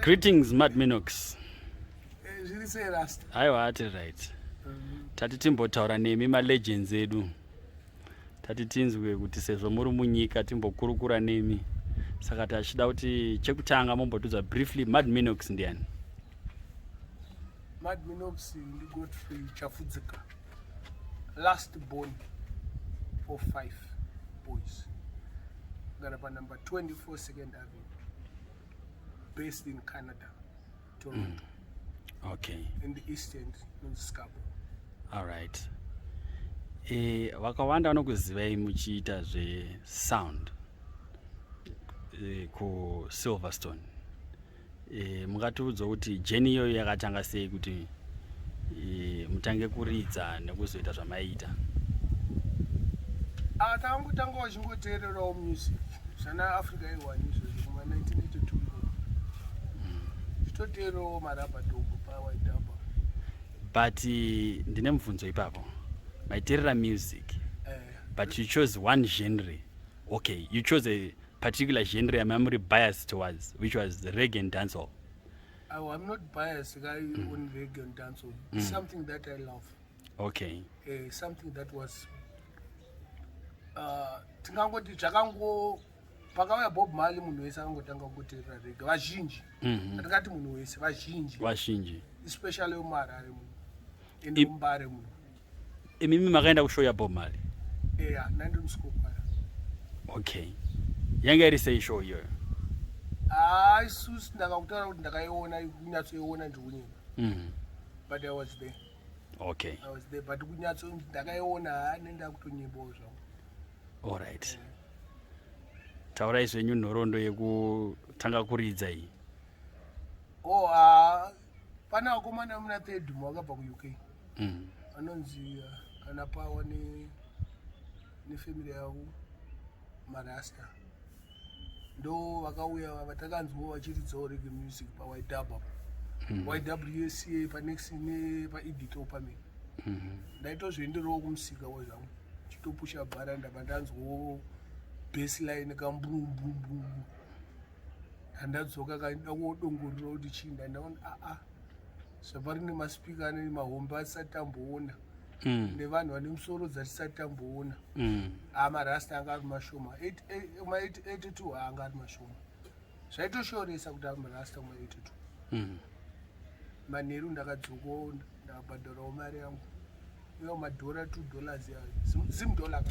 Greetings, Mad Minox. I ati right. Tati timbotaura nemi ma-legends edu. Tati tinzwe kuti sezvo muri munyika timbokurukura nemi. Saka tachida kuti chekutanga mumbotudza briefly Mad Minox ndiani? Mad Minox ndi Godfrey Chafudzika. Last born of 5 boys. Garaba number 24 Second Avenue. Based in Canada, Toronto. Okay. In the East End, in Scarborough. All right. Wakawanda vanokuzivai muchiita zvesound ku Silverstone. Mungatiudza kuti jeni iyoyo yakatanga sei kuti mutange kuridza nekuzoita zvamaita? Tangotanga wachingoteererawo music zvana Africa A1 izvozvo kuma 1982 chitoteererawo maraba dogo pawaidhaba. But ndine mubvunzo ipapo, maiteerera music but you chose one genre. Okay, you chose a particular genre I'm biased towards, which was reggae and dancehall. I'm not biased on reggae and dancehall. It's something that I love. Okay. Something that was tingangoti zvakango pakauya Bob Marley munhu wese akangotanga kuteerera reggae vazhinji. Atikati munhu wese vazhinji. Especially umarare munhu. Mbare munhu. Imimi makaenda kushow ya Bob Marley? Yeah, nandomusikokwara. Okay. Yanga iri sei show iyoyo? Isusu ndakakutaura kuti ndakaiona kunyatsoiona ndikunyika. But I was there. Okay. I was there, but kunyatso ndakaiona nenda kutonyimbawo zvangu. All right. Taurai zvenyu nhoroondo yekutanga kuridza iyi. Pana vakomana muna Thedum vakabva ku-UK. Vanonzi kana Pawa nefamily yavo marasta. Ndo vakauya vatakanzwa vachiridzawo reggae music paYW. YWSA panext paEdito pamene. Ndaitozvoenderawo kumusika wazvangu. Chitopusha bhara ndabva ndanzwawo baseline kambumbumbu. Handadzoka kaenda kodongorera kuti chinda ndaona zvapa rine maspika ane mahombe asati tamboona nevanhu vane musoro dzatisati tamboona. Marasta anga ari mashoma. 82 anga ari mashoma. Zvaitoshoresa kuti ari marasta ma82. Manheru ndakadzokawo ndakabhadharawo mari yangu. Iwo madhora $2 yayo. Zimdola ka.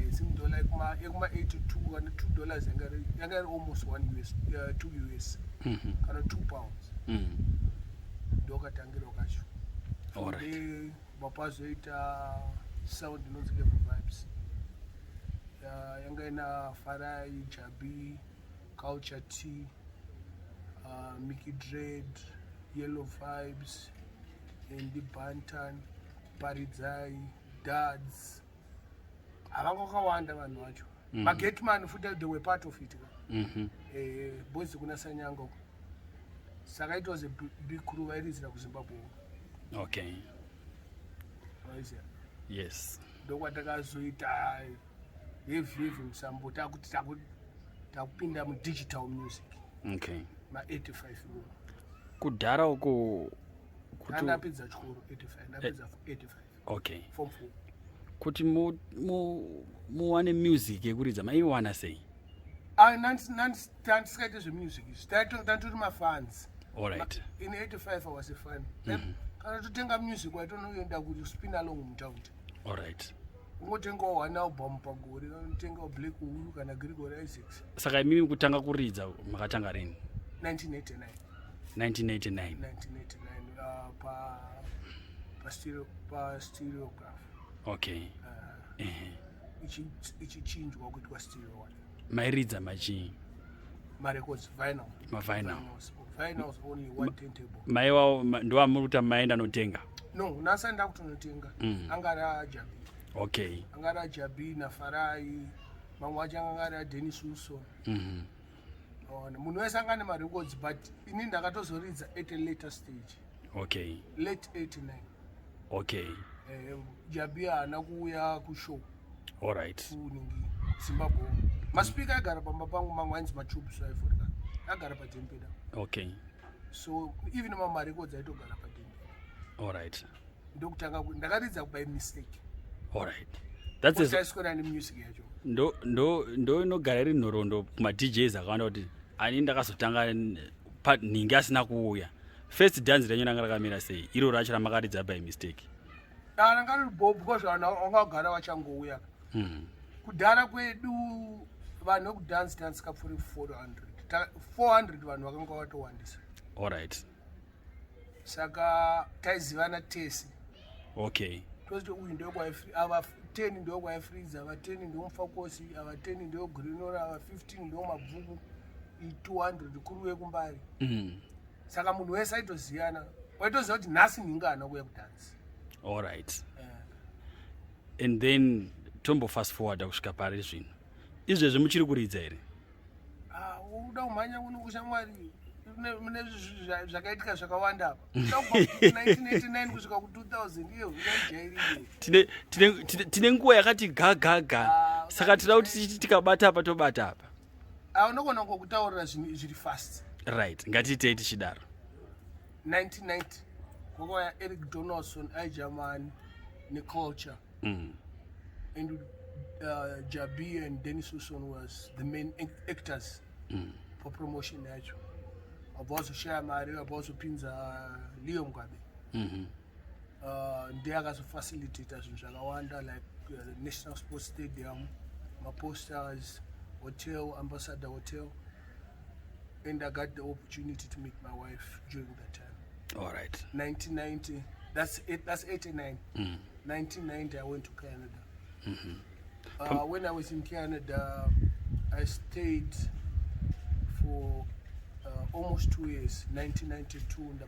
Zimdola ekuma 82 kana $2 yanga iri almost 2 US. Kana £2. Ndokatangira kacho. All right. Vapazoita sound inonzi Vibes. Yanga ina Farai, Jabi, Culture T, Mickey Dread, Yellow Vibes, Andy Bantan, Paridzai, Dads. Avangokawanda vanhu vacho. Magetman futhi they were part of it. Boys kuna Sanyango. Saka it was a big crew vairidzira kuZimbabwe. Okay. Yes. Ndokwatakazoita heavy musambo takuti takupinda mudigital music. Okay. Ma-85 kudhara uko kuti ndapedza chikoro 85 ndapedza 85. Okay. Form 4. Kuti muwane music yekuridza maiwana sei? Ndisikaite zvemusic izvi tatori mafans. All right. In 85 I was a fan. Kana totenga music waitonoenda kuti spin along mutaundi. All right. Ungotengawo one album pagore, unotengawo Black Uhuru kana Gregory Isaacs. Saka imimi kutanga kuridza makatanga rini? 1989. 1989. Pa stereograph. Okay. Ichichinjwa kuitwa stereo one. Mairidza machi? Records vinyl. Vinyls only one turntable. Maiwa ndo amuruta maenda notenga? No, nasanda kutonotenga. Angara Jabi. Okay. Angara Jabi na Farai, mamwe acho angara Dennis Wilson. Munhu wese anga nemarecords but ini ndakatozoridza at a later stage. Okay. Late 89. Okay. Jabi haana kuuya kushow. All right. Zimbabwe. Maspika agara pamba pangu mamwe ainzi matube so aiforika. agara paDempeda. Okay. So even mamarecords aitogara paDempeda. All right. Ndokutanga ndakaridza by mistake. All right. That's it. Taiswera nemusic yacho. Ndo inogara iri nhoroondo kuma-DJs akawanda kuti ani ndakazotanga nhingi asina kuuya. First dance renyu ranga rakamira sei? Iro racho ramakaridza by mistake. Ranga riri bob because vanhu vangagara vachangouya. Kudhara kwedu vanhu vekudance kapfuuri 400 vanhu vakanga vatowandisa. All right. Saka taizivana tese. Okay. Toziti uyu ndewekwaifree, ava 10 ndewekwaifreeza, ava 10 ndewomufakosi, ava 10 ndewegrinora, ava 15 ndewomabvuku, i200 kuri wekumbari. Saka munhu wese aitoziyana, waitoziva kuti nhasi nhingi haana kuuya kudansi. All right. And then tombo fast forward kusvika pari zvino. Izvezvi muchiri kuridza here? Uda kumhanya kuno kushamwari mune zvakaitika zvakawanda apa. Uda kubva 1989 kusvika ku2000 iyo unojairire. Tine nguva yakati gaga. Saka tinoda kuti tikabata apa tobata apa. Unogona kutaurira zviri fast. Right. Ngatiitei tichidaro. 1990 kwakauya Eric Donaldson aigerman neculture. And Jabi and Dennis Wilson was the main actors for promotion yacho. Abazoshaya mari, abazopinza Leo Mugabe. They akazofacilitator zvinhu zvakawanda like National Sports Stadium, posters, hotel, Ambassador Hotel. And I got the opportunity to meet my wife during that time. All right. 1990. That's 89. 1990, I went to Canada. When I was in Canada, I stayed for almost 2 years. 1992,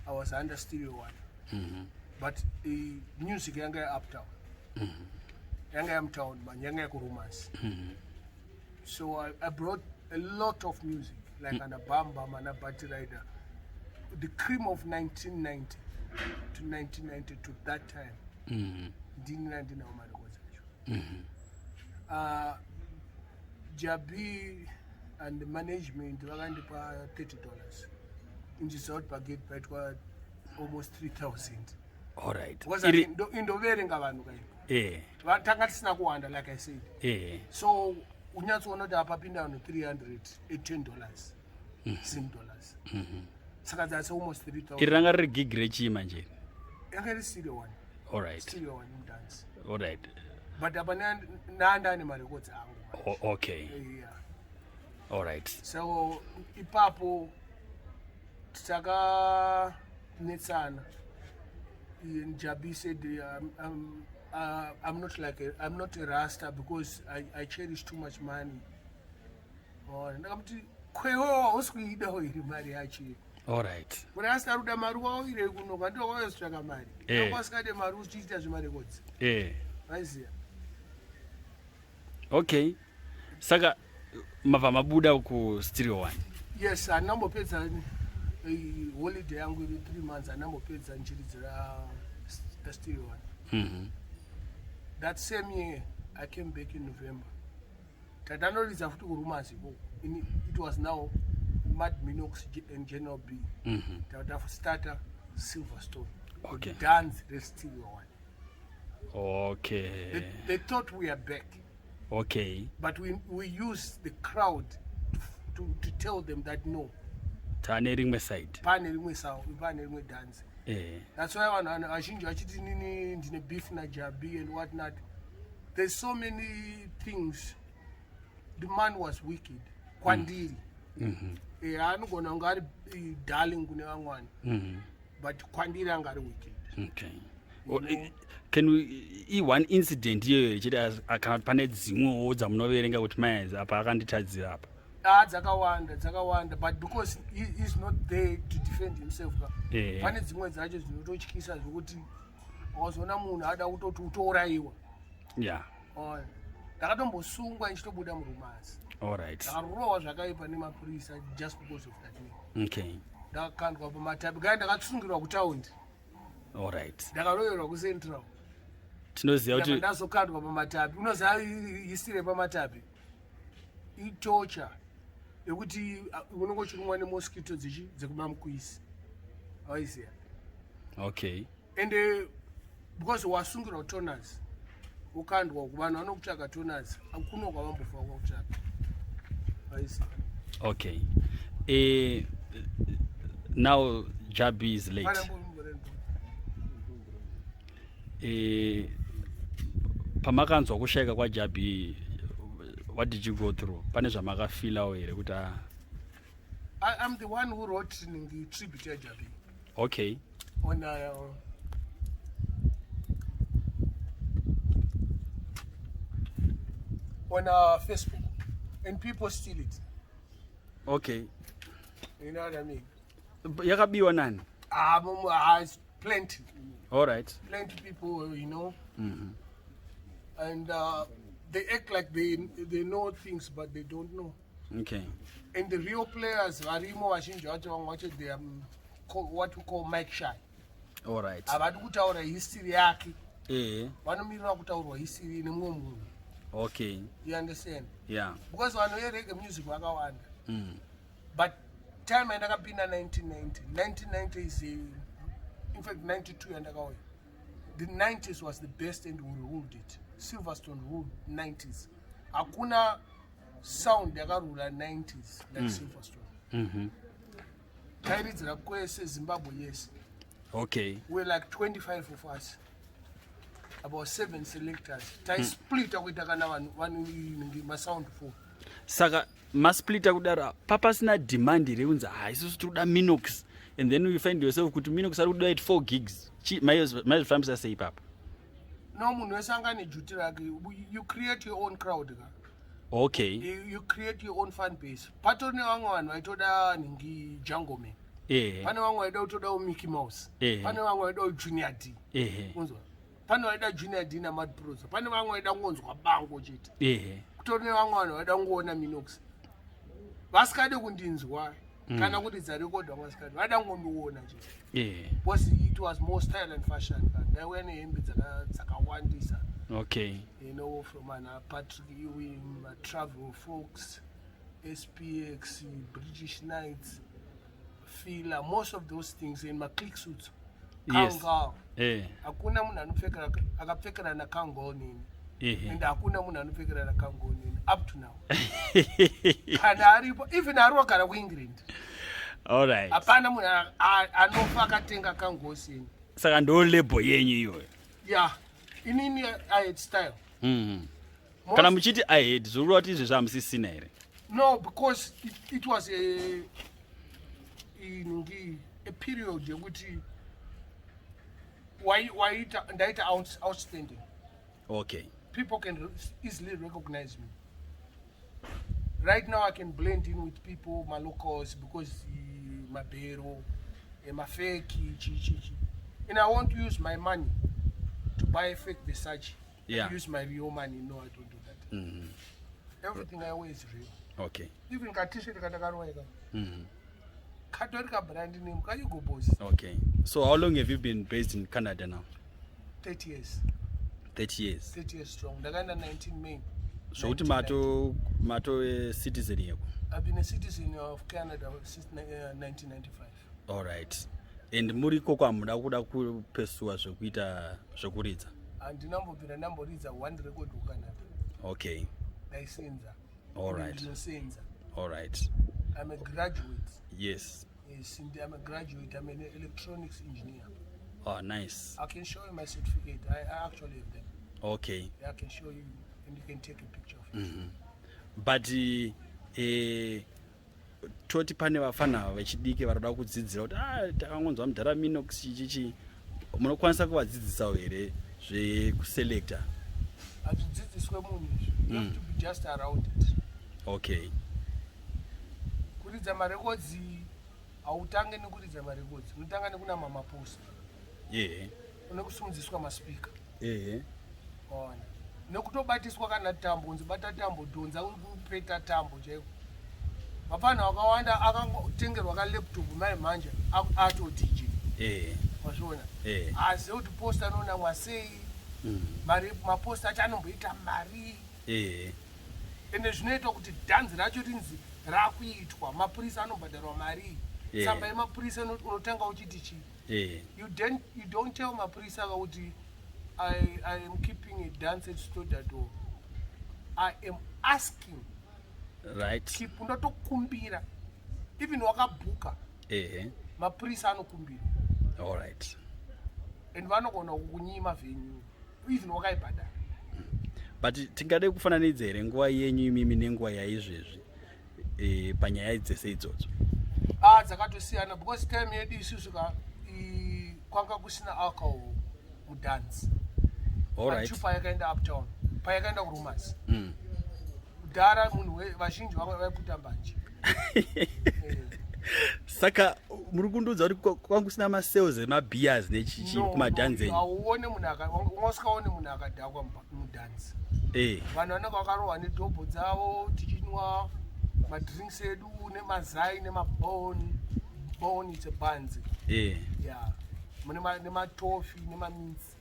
I was under Stereo One. But the music, yanga uptown. Yanga uptown, man, yanga romance. So I brought a lot of music, like an Bamba, man, a Batty Rider. The cream of 1990 to 1992, that time. Jabi and the management vakandipa $30. Inchizout paget paitwa almost 3,000. All right. Because indoverenga vanhu kai. Tanga tisina kuwanda like I said. So unyatsoona kuti apapinda vanhu 300 $10. $10. Saka that's almost 3,000. Iranga riri gig rechi manje. Yanga iri Stereo One. All right. Stereo One dance. All right. But apa nanda ne marecords angu. Okay. Yeah. All right. So ipapo taka netsana. Jabi said I'm not a rasta because I cherish too much money. Ndakamti kwewo usikuida iri mari yachi. All right. But I started a maru ire kuno kandi wakwasvaka mari. Wasikade mari uchiita zvimarecords. I see. Okay. Saka mabva mabuda ku Stereo One. Yes, anambopedza holiday yangu iri 3 months anambopedza nchiridzira Stereo One. That same year I came back in November. Tatanoridza futi kurumasi ko. It was now Mad Minox and General B. Tata starter Silverstone. Okay. Dance the Stereo One. Okay. They thought we are back. Okay. But we used the crowd to tell them that no. Tane rimwe side. Pane rimwe dance. That's why vanhu vazhinji vachiti nini ndine beef na Jabi and whatnot. There's so many things. The man was wicked. Kwandiri. Anogona kunge ari darling kune vamwani. But Kwandiri anga ari wicked. Okay. Can we one incident here chiti kana pane dzimwewo dzamunoverenga kuti maedza apa akanditadzira apa? Dzakawanda, but because he's not there to defend himself. Pane dzimwe dzacho dzinototyisa zvokuti wazoona munhu ada kutoti utourayiwa. Yeah. Ndakatombosungwa ndichitobuda murumazi. All right. Ndakarohwa zvakaipa nemapurisa just because of that name. Okay. Ndakakandwa pamatapi kana ndakatsungirwa kutaundi. All right. Ndakaroverwa kuCentral. Tinoziva kuti ndazokandwa pamatapi. Unoziva history pamatapi. Itorture. yekuti unongochirumwa nemosquito dzekumamukwisi aiziya. Okay. And because wasungirwa toners ukandwa vanhu vanokutsvaga toners akuno kwavambofa kwakutsvaga aiziya. Okay. Now Jabi is late. Pamakanzwa kushayika kwaJabi, what did you go through? Pane zvamakafila here kuti I'm the one who wrote the tribute to Jabi. Okay. On Facebook, and people steal it. Okay. You know what I mean? Yakabiwa nani? Plenty. All right. Plenty people, you know. And they act like they know things, but they don't know. Okay. And the real players, Arimo Washinja, they are what we call mic shy. All right. Abadu kutaura history yake. Vanomirira kutaurwa history nemumwe munhu. Okay. You understand? Yeah. Because vanoerega music vakawanda. But time andakapinda 1990 is in fact 92 andakauya. The 90s was the best and we ruled it. Silverstone ruled 90s. Hakuna sound yakarula 90s like Silverstone. Tyre kwese Zimbabwe, yes. Okay. We're like 25 of us. About 7 selectors. Tyre split akuita kana one my sound for. Saka masplita kudara papasina demand reunza isusu tikuda Minox, and then you find yourself kuti Minox ari kuda 4 gigs. My friends are say papa. No munhu wese angane duty rake. You create your own crowd. Okay. You create your own fan base. Patone vamwe vanhu vaitoda ningi Jungle Man. Pane vamwe vaida kutoda Mickey Mouse. Pane vamwe vaida Junior D. Unzwa? Pane vaida Junior D na Mad Pros. Pane vamwe vaida ngonzwa bango chete. Kutone vamwe vanhu vaida ngoona Minox. Vasikade kundinzwa kana kuridza record vasikade. Vaida ngondoona chete. Because it was more style and fashion. Ndaiwe nehembe dzakawandisa. Okay. You know, from Patrick Ewing, Travel Folks, SPX, British Knights, Fila, most of those things in my click suits. Yes. Hakuna munhu akapfekera na kango nini. And hakuna munhu anopfekera na kango nini up to now. Kana aripo even aripo kana kuEngland. All right. Hapana munhu anofa akatenga kango sini. Saka ndo label yenyu iyoyo. Yeah. Inini I had style. Kana muchiti I had zvorwa kuti izvi zvamusisina here? No, because it was a period yekuti waita ndaita outstanding. Okay. People can easily recognize me. Right now I can blend in with people, my locals, because Mbare, Mafeki, Chi. And I want to use my money to buy fake Versace. Yeah. Use my real money. No, I don't do that. Everything I wear is real. Okay. Even a t-shirt katakarwaika. Katorika brand name. Can you go boss? Okay. So how long have you been based in Canada now? 30 years. 30 years. 30 years strong. Ndakaenda 19 May. So kuti mato citizen yeko? I've been a citizen of Canada since 1995. All right. And muri koko amuda kuda kupesua zvekuita zvokuridza? Andinambobvira ndamboridza 1 record kuCanada. Okay. Ndaisenza. All right. Ndinosenza. All right. I'm a graduate. Yes. Yes, I'm a graduate. I'm an electronics engineer. Oh, nice. I can show you my certificate. I actually have them. Okay. I can show you, and you can take a picture of it. But toti pane vafana vechidiki varoda kudzidzira kuti takangonzwa mudhara Minox chichi munokwanisa kuvadzidzisawo here zvekuselecta? Hazvidzidziswe munhu izvi. You have to be just around it. Okay. Kuridza marecords hautange nekuridza marecords. Unotanga nekuna mamaposta. Unekusimudziswa maspika. Ona. Nekutobatiswa kana tambo, unzibata tambo, donza kupeta tambo chaiko. Mapana wakawanda akangotengerwa ka laptop mai manje ato DJ. Wazviona? Asi kuti posta nona mwasei. Mari maposta acho anomboita mari. Ende zvinoita kuti dhanzi racho rinzi rakuitwa mapurisa anobhadharwa mari tsamba yemapurisa unotanga uchiti chi you don't tell mapurisa kuti I am keeping a dance at Stodado. I am asking right unotokumbira even wakabhuka mapurisa anokumbira all right and vanogona kukunyima venue even wakaibhadhara but tingade kufananidza here nguva yenyu imimi nenguva yaizvezvi panyaya dzese idzodzo dzakatosiyana because time yedu isusu kwanga kusina alcohol mudance payakaenda uptown payakaenda kurumasi kudhara munhu vazhinji vaiputa mbanje saka muri kundudza kuti kwanga kusina masales emabeers nechichi kumadhanzi enyu auone munhu usikaone munhu akadhakwa mudhanzi vanhu vanenge vakarohwa nedhobho dzavo tichinwa madrinks edu nemazai nemaboni dzebhanzi nematofi nemaminzi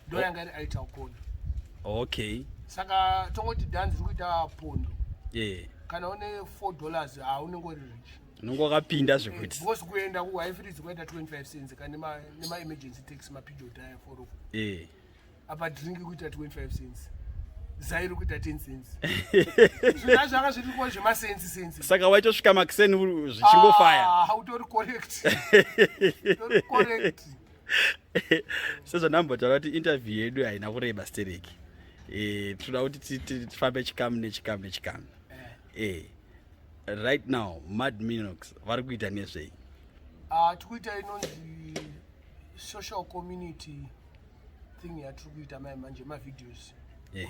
ndo yanga iri aitakona okay saka tongoti dhanzi iri kuita pondo kana une $4 haunenge uri rich unenge wakapinda zvekuti because kuenda kuhighfields kwaita 25 cents kana nema-emergency taxi mapijota aya 4 apa drink kuita 25 cents zairi kuita 10 cents zvina zvanga zviriko zvemasensi saka waitosvika makiseni zvichingofaya hautori correct sezvo ndambotaura kuti interview yedu haina kureba stereki tinoda kuti tifambe chikamu nechikamu right now Minox vari kuita nezvei tikuita inonzi social community thing yatiri kuita manje mavideos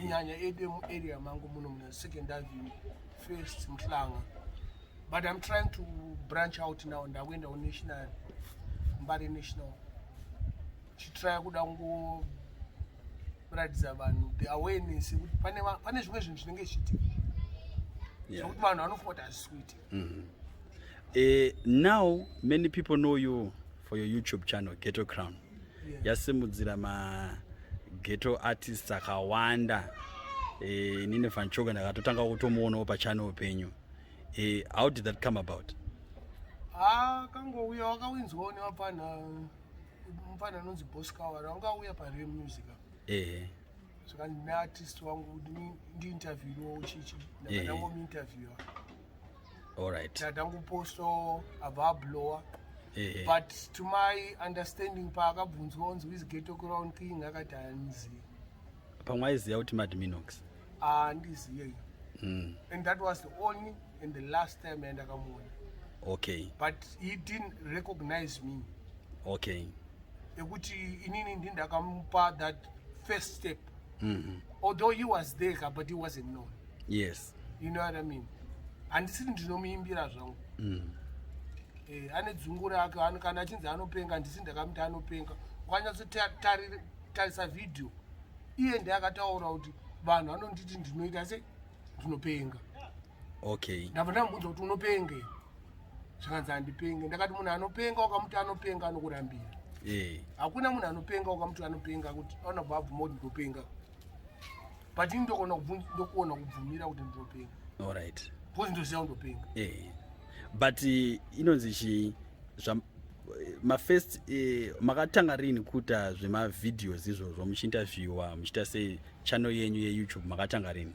kunyanya edu muarea mangu muno muna second avenue first Mhlanga but I'm trying to branch out now ndakuenda kunational Mbare national chitry kuda kungoratidza vanhu the awareness kuti pane zvimwe zvinhu zvinenge zvichiitika zvokuti vanhu vanofota hazviswiti. Now many people know you for your YouTube channel Ghetto Crown. Yasimudzira ghetto artists akawanda nine fanchoga ndakatotanga kutomuonawo pachannel penyu. How did that come about? Kangouya wakawinzwawo nevapana anonzi Boskawara wangauya paReal Music. Saka ndine artist wangu ndiinterviewo uchichi ndakandangomuinterviewa. All right. Tadangoposto abablower. But to my understanding paakabvunzwa onzi with Ghetto Crown King akati handizivi. Pamwaiziva kuti Minox? Handizivi. And that was the only and the last time andakamuona. Okay. But he didn't recognize me. Okay. Ekuti inini ndindakamupa that first step. Although he was there but he wasn't known. Yes. You know what I mean? Handisiti ndinomuimbira zvangu. Ane dzungu rake kana achinzi anopenga ndisi ndakamuti anopenga. Ukanyatsotarisa video iye ndiye akataura kuti vanhu vanonditi ndinoita se ndinopenga. Okay. Ndabva ndamubvunza kuti unopenga. Zvakanzi handipenge. Ndakati munhu anopenga ukamuti anopenga anokurambira. Hakuna munhu anopenga ukamuti anopenga kuti anobva abvuma kuti ndinopenga. But ndokona kubvumira kuti ndinopenga. All right. Because ndoziva kundopenga. But inonzi mafirst makatanga rini kuita zvemavideos izvozvo muchiinterviewa muchiita sei channel yenyu yeYouTube makatanga rini?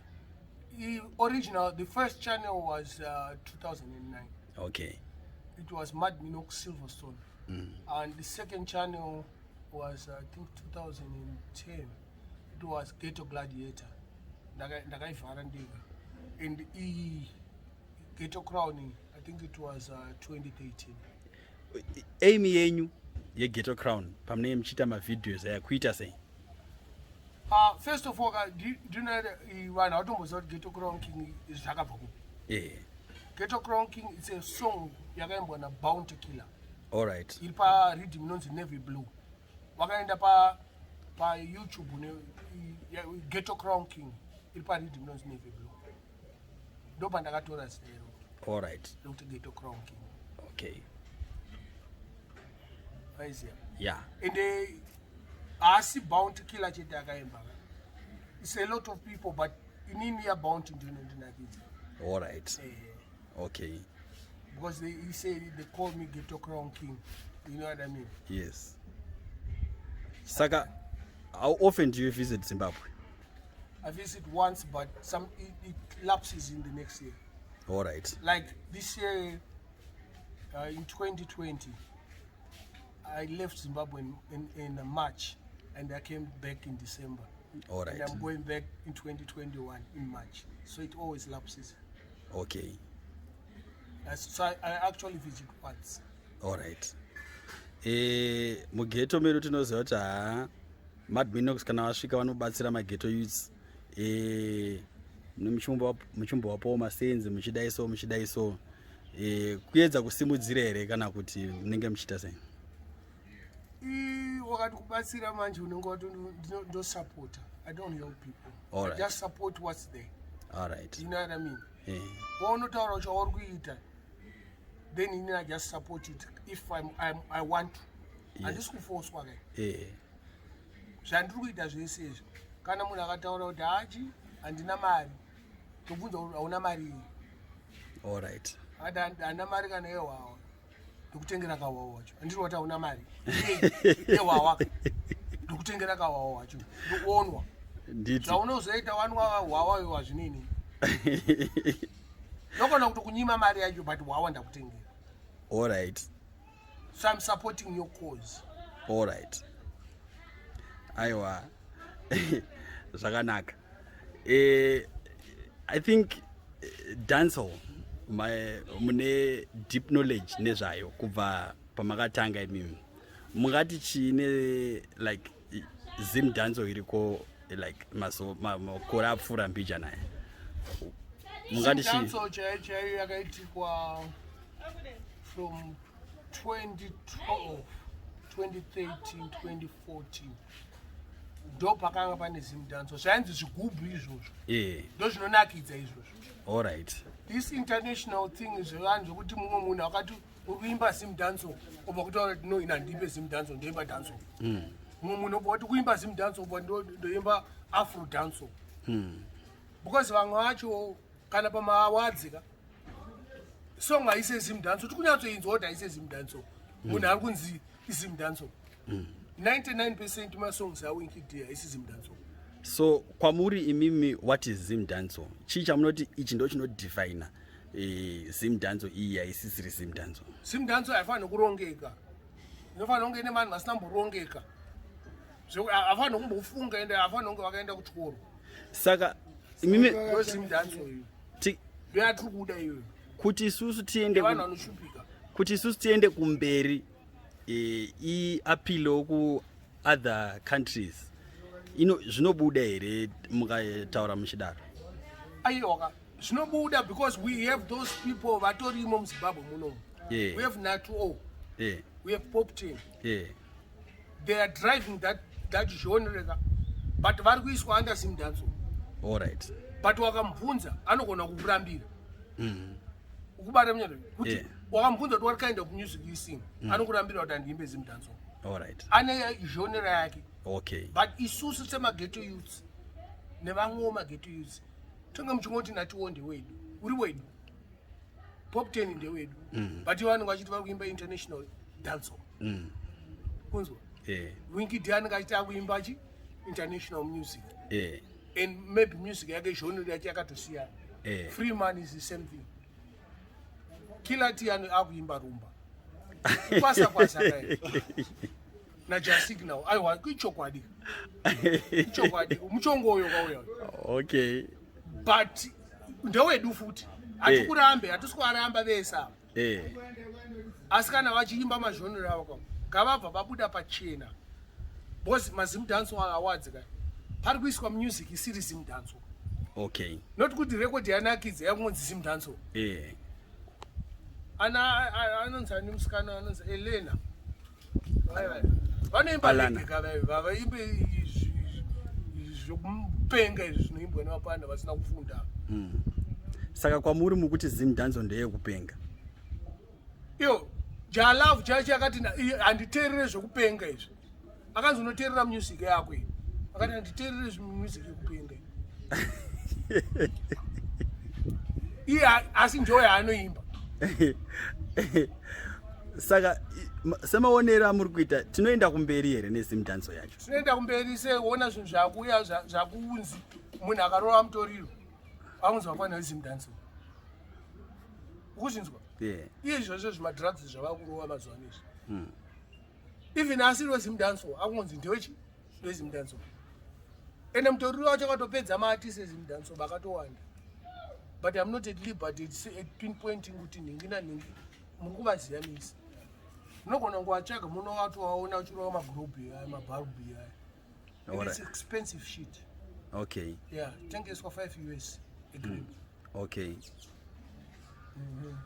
The first channel was 2009. Okay. It was Minox Silverstone. And the second channel was I think 2010. It was Ghetto Gladiator. Ndakaivhara ndega. And Ghetto Crown, I think it was 2013. Aim yenyu yeGhetto Crown pamene muchiita mavideos aya kuita sei? First of all, do you know vanhu vatomboziva kuti Ghetto Crown King zvakabva kupi? Ghetto Crown King is a song yakaimbwa naBounty Killer. All right. Iri paRhythm inonzi Navy Blue. Wakaenda paYouTube Ghetto Crown King iri paRhythm inonzi Navy Blue. Ndo pandakatora zita iro. All right. Ndokuti Ghetto Crown King. Okay. Waiziya? Yeah. And asi Bounty Killer chete akaimba. It's a lot of people but inini yaBounty ndinakidza. All right. Okay. Because he said they call me Ghetto Crown King. You know what I mean? Yes. Saka, how often do you visit Zimbabwe? I visit once, but it lapses in the next year. All right. Like this year, in 2020, I left Zimbabwe in March, and I came back in December. All right. And I'm going back in 2021 in March. So it always lapses. Okay. So I actually visit once. All right. Mugeto medu tinoziva kuti Minox kana wasvika vanobatsira mageto youths muchimbo wapo masenzi muchidaiso kuedza kusimudzira here kana kuti munenge muchiita sei? Wakati kubatsira manje unenge wati ndosupporta. I don't help people. All right. I just support what's there. All right. You know what I mean? Yeah. Waunotaura chauri kuita, then I just support it if I want to. Handisi kuforcwa kai. Yeah. Zvandiri kuita zvese izvo. Kana munhu akataura kuti hachi handina mari, tobvunza kuti hauna mari iyi. All right. Handina mari kana yewawa. Ndokutengera kawawa wacho. Handiri kuti hauna mari. Yewawa. Ndokutengera kawawa wacho. Ndokuonwa. Nditi. Zvaunozoita wanwa wawa iwa zvinini. Nokona kuti kunyima mari yacho but wawa ndakutengera. All right. So I'm supporting your cause. All right. Aiwa. Zvakanaka. I think dancehall mune deep knowledge nezvayo kubva pamakatanga imimi. Mungati chine like Zimdancehall iriko like makore apfuura mbija naye. Mungati chi Zimdancehall yakaitikwa from 2012, 2013, 2014. Ndo pakanga pane Zimdancehall. Zvainzi zvigubhu izvozvo. Ndo zvinonakidza izvozvo. All right. This international thing is vanhu zvokuti mumwe munhu akati uri kuimba Zimdancehall obva kutaura kuti no ina ndimbe Zimdancehall ndoimba dancehall. Mumwe munhu obva kuti kuimba Zimdancehall obva ndoimba Afro dancehall. Because vamwe vacho kana pamawadzika song haise Zimdancehall tikunyatsoinzwa kuti haise Zimdancehall. Munhu ari kunzi iZimdancehall. 99% masongs awinkidia haisi Zimdancehall. So kwamuri imimi what is Zimdancehall? Chii chamunoti ichi ndo chinodefine Zimdancehall iyi haisisiri Zimdancehall? Zimdancehall haifaniri kurongeka. Inofanira kunge ine vanhu vasina mborongeka. Hafaniri kumbofunga ende hafaniri kunge vakaenda kuchikoro. Saka imimi Zimdancehall iyo. Ndoyatiri kuda iyoyo. Kuti isusu tiende vanhu vanoshupika. Kuti isusu tiende kumberi apilo ku other countries. Zvinobuda here mukataura muchidaro? Aiwa, zvinobuda because we have those people vatorimo muZimbabwe munomu. Yeah. We have Nito. Yeah. We have Pop 10. Yeah. They are driving that genre, but vari kuiswa under Zimdancehall. All right. But wakamubvunza anogona kukurambira. Ukubata munyado kuti wakamubvunza kuti what kind of music you sing, anokurambira kuti andiimbe Zimdancehall. All right. Ane genre yake. Okay. But isusu semageto youths nevamwewo mageto youths tonge muchingoti natiwo ndewedu uri wedu Pop 10 ndewedu but ivo vanenge vachiti vari kuimba international dancehall. Kunzwa? Winkid anenge achiti akuimba chi international music. And maybe music yake genre yake yakatosiyana. Freeman is the same thing. Kila T akuimba rumba. Kwasa kai. Na jasignal aiwa kuchokwadi muchongo uyo kauya. Okay. But ndewedu futi atikurambe atisikuaramba vesa. Asi kana vachiimba mazhonero avo ngavabva vabuda pachena because maZimdancehall awards kai pari kuiswa music isiri Zimdancehall. Okay. Not kuti record yanakidza yakunzi Zimdancehall. Anonzi musikana anonzi Elena. Vanoimba legeka vaimbe zvokupenga izvi zvinoimbwa nevapanda vasina kufunda. Saka kwamuri mukuti Zimdancehall ndeyekupenga? Iyo Jalavu chacho akati handiteerere zvokupenga izvi. Akanzi unoteerera music yako iyi. Akati handiteerere music yekupenga. iye asi njo yaanoimba. Saka semaonera muri kuita tinoenda kumberi here nezimdancehall yacho. Tinoenda kumberi seona zvinhu zvakuuya zvakuunzi munhu akarova mutoriro aunzi wakwana wezimdancehall. Ukuzvinzwa? Iye izvozvo zvimadrugs zvavakurova mazuva nezvi. Even asiri wezimdancehall akunzi ndewechi wezimdancehall. Ende mutoriro wacho akatopedza maartist ezimdancehall vakatowanda. But I'm not at liberty at pinpointing kuti ningi naningi muri kuvaziya misi. Munogona kungovatsvaga munovatovaona uchirova magrobhi aya mabarubhi aya. It's expensive shit. Okay. Yeah, tengeswa $5 a grape. Okay.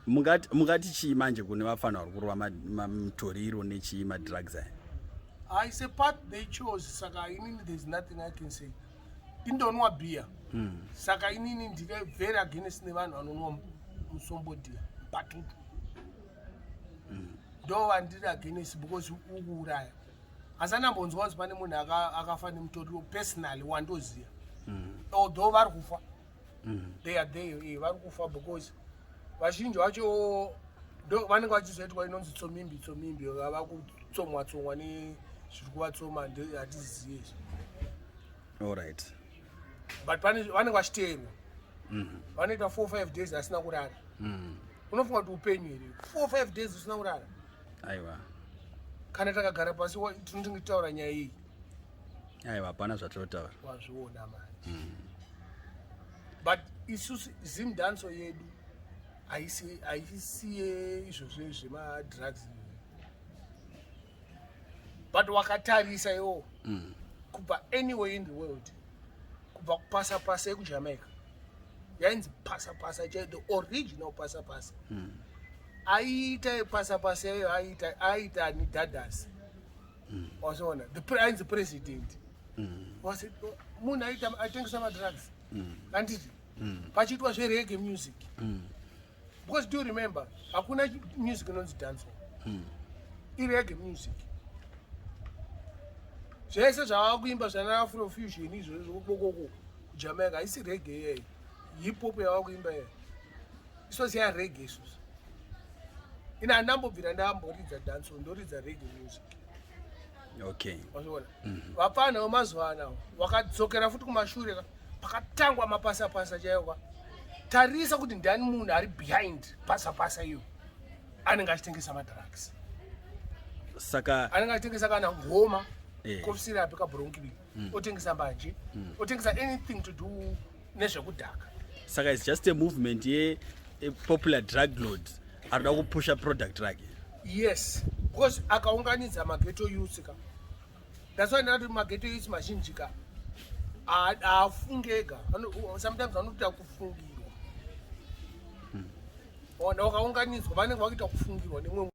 Mungati chii manje kune vafana vari kurova mutoriro nechii madrugs aya? It's a path they chose. Saka inini there's nothing I can say. Indonwa beer. Saka inini ndiri very against nevanhu vanonwa musombodiya batutu. Ndo vandiri against because ukuuraya. Asanambonzwa kuti pane munhu akafa nemutoriro personally wandoziya. Although vari kufa. They are there, vari kufa because vazhinji vacho ndo vanenge vachizoitwa inonzi tsomimbi vava kutsomwa nezviri kuvatsoma hatiziziye izvi. Alright. But vanenge vachiteerwa. Vanoita 4-5 days asina kurara. Unofunga kuti upenyu here 4-5 days usina kurara. Aiwa. Kana takagara pasi tinoti taura nyaya iyi. Aiwa, hapana zvatinotaura. Wazviona manje. But isusu zimdancehall yedu haisiye izvozvo zvemadrugs. But wakatarisa iwo kubva anywhere in the world, kubva kupasapasa yekujamaica yainzi pasapasa chaiyo, the original pasapasa. Aiita pasapasa yayo aiita nidhadhasi. Wazoona ainzi president. Munhu aitengesa madrugs. Handiti pachiitwa zvereggae music. Because do you remember hakuna music inonzi dancehall. Ireggae music. Zvese zvavakuimba zvana afrofusion izvozvo kokoko kujamaica haisi reggae yeyo. Hip hop yavakuimba yeyo. Isozi yareggae isusu. Ina handambobvira ndamboridza dancehall, ndoridza reggae music. Okay. Wazoona. Vapana vemazuva ano vakadzokera futi kumashure pakatangwa mapasapasa chaiwo. Tarisa kuti ndani munhu ari behind pasapasa iyo anenge achitengesa madrugs. Saka anenge achitengesa kana ngoma kofusirapi kabhuronkiri, otengesa mbanje, otengesa anything to do nezvekudhaka. Saka it's just a movement popular drug lords arikuda kupusha product rake. Yes, because akaunganidza maghetto youth ka. That's why ndati maghetto youth mazhinji ka afungega. Sometimes vanoita kufungirwa. Wakaunganidzwa vanenge vakuita kufungirwa nemwe